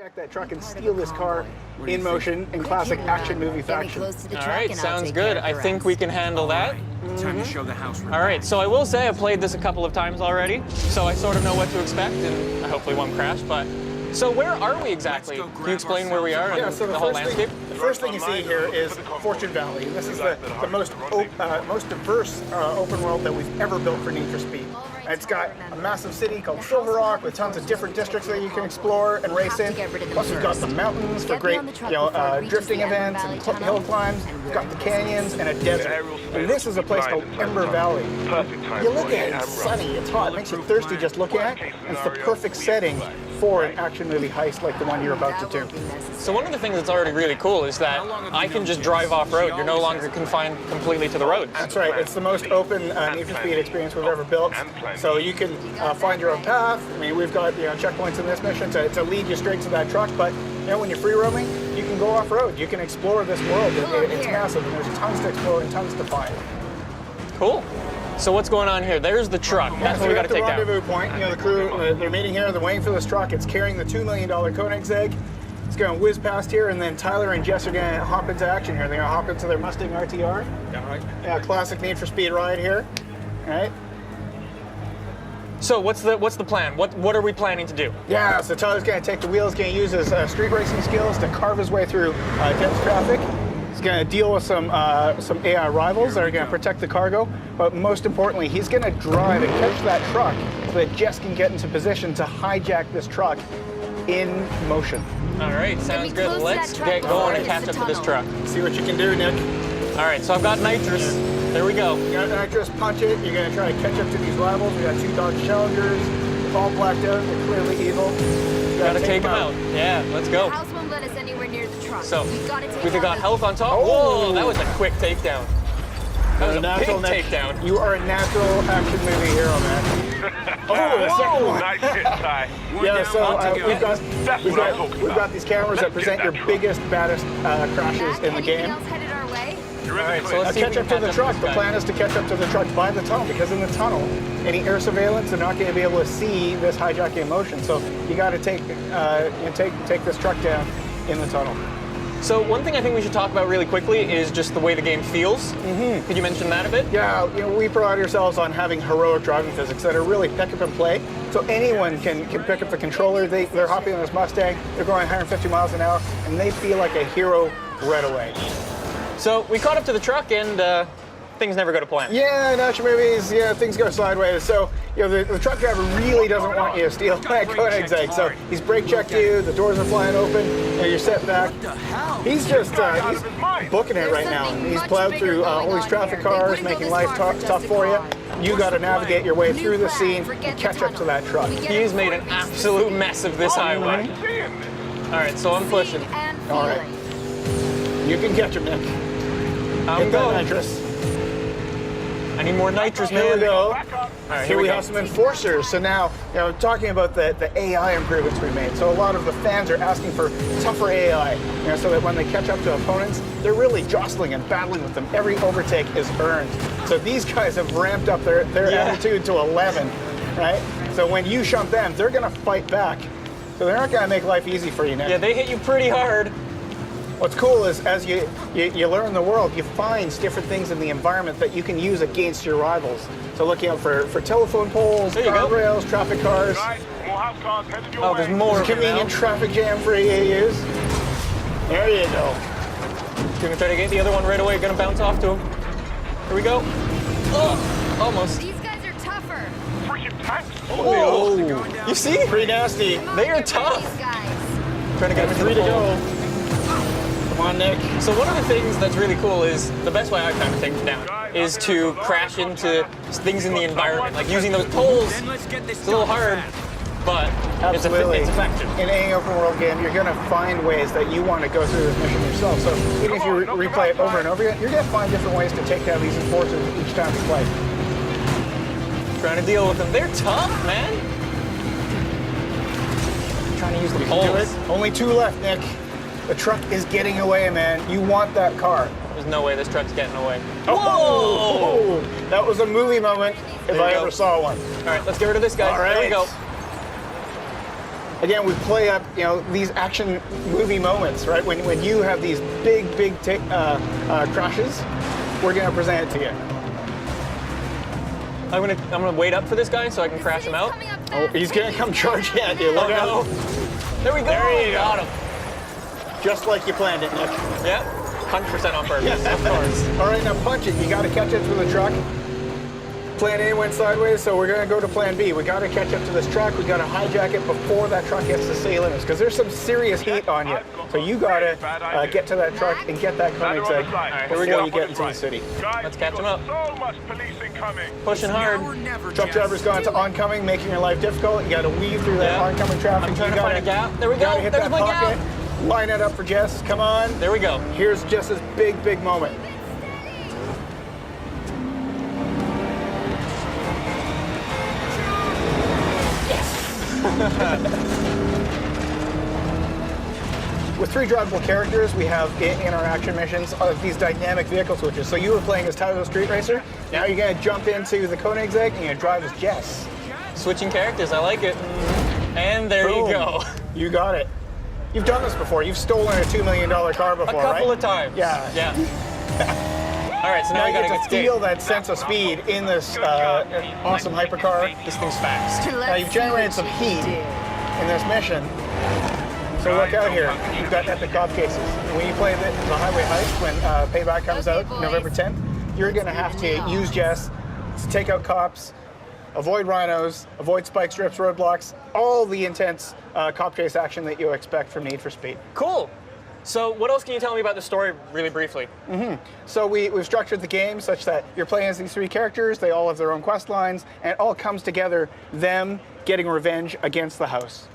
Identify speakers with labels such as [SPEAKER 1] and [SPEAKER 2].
[SPEAKER 1] hijack that truck and steal this car in motion in classic action movie fashion.
[SPEAKER 2] All right, sounds good. I think we can handle that.
[SPEAKER 3] Time to show the house.
[SPEAKER 2] All right, so I will say I played this a couple of times already, so I sort of know what to expect, and I hopefully won't crash, but... So where are we exactly? Can you explain where we are and the whole landscape?
[SPEAKER 1] The first thing you see here is Fortune Valley. This is the most diverse open world that we've ever built for Need for Speed. It's got a massive city called Silver Rock with tons of different districts that you can explore and race in. Plus we've got the mountains for great drifting events and hill climbs. We've got the canyons and a desert. And this is a place called Ember Valley. You look at it, it's sunny, it's hot, it makes you thirsty just looking at it. And it's the perfect setting for an action movie heist like the one you're about to do.
[SPEAKER 2] So one of the things that's already really cool is that I can just drive off-road. You're no longer confined completely to the roads.
[SPEAKER 1] That's right. It's the most open Need for Speed experience we've ever built. So you can find your own path. I mean, we've got checkpoints in this mission to lead you straight to that truck. But when you're free roaming, you can go off-road. You can explore this world. It's massive, and there's tons to explore and tons to find.
[SPEAKER 2] Cool. So what's going on here? There's the truck. That's what we got to take down.
[SPEAKER 1] The rendezvous point. The crew, they're meeting here. They're waiting for this truck. It's carrying the $2 million Koenigsegg. It's going to whiz past here, and then Tyler and Jess are going to hop into action here. They're going to hop into their Mustang RTR. Yeah, classic Need for Speed ride here. All right.
[SPEAKER 2] So what's the plan? What are we planning to do?
[SPEAKER 1] Yeah, so Tyler's going to take the wheels, going to use his street racing skills to carve his way through dense traffic. He's going to deal with some AI rivals that are going to protect the cargo, but most importantly, he's going to drive and catch that truck so that Jess can get into position to hijack this truck in motion.
[SPEAKER 2] All right, sounds good. Let's get going and catch up to this truck.
[SPEAKER 1] See what you can do, Nick.
[SPEAKER 2] All right, so I've got nitrous. There we go.
[SPEAKER 1] You got nitrous, punch it. You're going to try to catch up to these rivals. We got 2 Dodge Challengers, all blacked out. They're clearly evil.
[SPEAKER 2] Gotta take them out. Yeah, let's go.
[SPEAKER 4] The house won't let us anywhere near the truck.
[SPEAKER 2] So we've
[SPEAKER 4] take
[SPEAKER 2] got health on top.
[SPEAKER 1] Oh.
[SPEAKER 2] Whoa, that was a quick takedown. That was a big takedown.
[SPEAKER 1] You are a natural action movie hero, man. The second one.
[SPEAKER 3] Nice hit, Ty.
[SPEAKER 1] Yeah, so we've got these cameras that present your biggest, baddest crashes in the game.
[SPEAKER 4] Else headed our way?
[SPEAKER 2] All right, so let's
[SPEAKER 1] catch up to the truck. The plan is to catch up to the truck by the tunnel, because in the tunnel, any air surveillance, they're not going to be able to see this hijacking in motion. So you got to take this truck down in the tunnel.
[SPEAKER 2] So one thing I think we should talk about really quickly is just the way the game feels. Mm-hmm. Could you mention that a bit?
[SPEAKER 1] Yeah, we pride ourselves on having heroic driving physics that are really pick up and play. So anyone can pick up the controller. They're hopping on this Mustang. They're going 150 miles an hour, and they feel like a hero right away.
[SPEAKER 2] So we caught up to the truck, and things never go to plan.
[SPEAKER 1] Yeah, in action movies, things go sideways. So, the truck driver really doesn't want you to steal that Koenigsegg. So he's brake checked you, the doors are flying open, you're set back. He's just he's booking it right now. He's plowed through all these traffic cars, making life tough for you. You got to navigate your way through the scene and catch up to that truck.
[SPEAKER 2] He's made an absolute mess of this highway. All right, so I'm pushing.
[SPEAKER 1] All right. You can catch him, Nick.
[SPEAKER 2] I'm going.
[SPEAKER 1] Nitrous.
[SPEAKER 2] I need more nitrous, man.
[SPEAKER 1] Here we go.
[SPEAKER 2] All right,
[SPEAKER 1] here we have some enforcers. So now, talking about the AI improvements we made. So a lot of the fans are asking for tougher AI, so that when they catch up to opponents, they're really jostling and battling with them. Every overtake is earned. So these guys have ramped up their attitude to 11, right? So when you shunt them, they're going to fight back. So they're not going to make life easy for you, Nick.
[SPEAKER 2] Yeah, they hit you pretty hard.
[SPEAKER 1] What's cool is as you learn the world, you find different things in the environment that you can use against your rivals. So looking out for telephone poles, guardrails, traffic cars.
[SPEAKER 2] Oh, there's more.
[SPEAKER 1] Convenient traffic jam for you to use. There you go.
[SPEAKER 2] Gonna try to get the other one right away. Gonna bounce off to him. Here we go. Oh, almost.
[SPEAKER 4] These guys are tougher.
[SPEAKER 2] Oh, you see?
[SPEAKER 1] Pretty nasty.
[SPEAKER 2] They are tough.
[SPEAKER 4] These guys.
[SPEAKER 2] Trying to get them
[SPEAKER 1] 3 to go. Come on, Nick.
[SPEAKER 2] So one of the things that's really cool is, the best way I've found to take them down is to crash into things in the environment. Like using those poles, it's a little hard, but it's effective.
[SPEAKER 1] In any open world game, you're going to find ways that you want to go through this mission yourself. So even if you replay it over and over again, you're going to find different ways to take down these enforcers each time you play.
[SPEAKER 2] Trying to deal with them. They're tough, man.
[SPEAKER 1] Trying to use the poles. Only 2 left, Nick. The truck is getting away, man. You want that car.
[SPEAKER 2] There's no way this truck's getting away.
[SPEAKER 1] Oh! Whoa! That was a movie moment if I ever saw one.
[SPEAKER 2] All right, let's get rid of this guy.
[SPEAKER 1] All right.
[SPEAKER 2] There we go.
[SPEAKER 1] again, we play up, you know, these action movie moments, right? When you have these big crashes, we're gonna present it to you.
[SPEAKER 2] I'm gonna wait up for this guy so I can crash him out.
[SPEAKER 4] Coming up
[SPEAKER 1] Oh,
[SPEAKER 4] fast.
[SPEAKER 1] he's gonna come charging at you. Look
[SPEAKER 2] Oh
[SPEAKER 1] out.
[SPEAKER 2] no! There we go.
[SPEAKER 1] There you go.
[SPEAKER 2] Got him.
[SPEAKER 1] Just like you planned it, Nick.
[SPEAKER 2] Yep. 100% on purpose. Of course.
[SPEAKER 1] All right, now punch it. You got to catch it to the truck. Plan A went sideways, so we're gonna go to plan B. We got to catch up to this truck. We got to hijack it before that truck gets to city limits, because there's some serious heat on you. So you got to get to that truck and get that Koenigsegg
[SPEAKER 2] here we
[SPEAKER 1] before
[SPEAKER 2] go.
[SPEAKER 1] you get into the city.
[SPEAKER 2] Let's catch him up.
[SPEAKER 3] So much police incoming.
[SPEAKER 2] Pushing hard.
[SPEAKER 1] Truck driver's gone to oncoming, making your life difficult. You got to weave through that
[SPEAKER 2] Yeah.
[SPEAKER 1] oncoming traffic.
[SPEAKER 2] I'm trying
[SPEAKER 1] You
[SPEAKER 2] to find
[SPEAKER 1] gotta-
[SPEAKER 2] a gap. There we
[SPEAKER 1] you gotta
[SPEAKER 2] go.
[SPEAKER 1] hit
[SPEAKER 2] There's
[SPEAKER 1] that
[SPEAKER 2] my
[SPEAKER 1] pocket.
[SPEAKER 2] gap.
[SPEAKER 1] Line it up for Jess. Come on.
[SPEAKER 2] There we go.
[SPEAKER 1] Here's Jess's big moment. With 3 drivable characters, we have in our action missions these dynamic vehicle switches. So you were playing as Tyler the Street Racer. Now you're going to jump into the Koenigsegg and you're going to drive as Jess.
[SPEAKER 2] Switching characters. I like it. And there
[SPEAKER 1] Boom.
[SPEAKER 2] you go.
[SPEAKER 1] You got it. You've done this before. You've stolen a $2 million car before,
[SPEAKER 2] A couple
[SPEAKER 1] right?
[SPEAKER 2] of times.
[SPEAKER 1] Yeah.
[SPEAKER 2] Yeah. All right, so now
[SPEAKER 1] Now
[SPEAKER 2] I
[SPEAKER 1] you
[SPEAKER 2] gotta
[SPEAKER 1] get
[SPEAKER 2] get
[SPEAKER 1] to feel that sense of speed in this awesome hypercar.
[SPEAKER 2] This thing's fast.
[SPEAKER 1] Now you've generated some heat in this mission. So look out here. You've got epic cop cases. When you play the Highway Heist, when Payback comes
[SPEAKER 4] Okay,
[SPEAKER 1] out
[SPEAKER 4] boys.
[SPEAKER 1] November 10th, you're going to have to use Jess to take out cops, avoid rhinos, avoid spike strips, roadblocks, all the intense cop chase action that you expect from Need for Speed.
[SPEAKER 2] Cool. So what else can you tell me about the story really briefly?
[SPEAKER 1] So we've structured the game such that you're playing as these 3 characters, they all have their own quest lines, and it all comes together, them getting revenge against the house.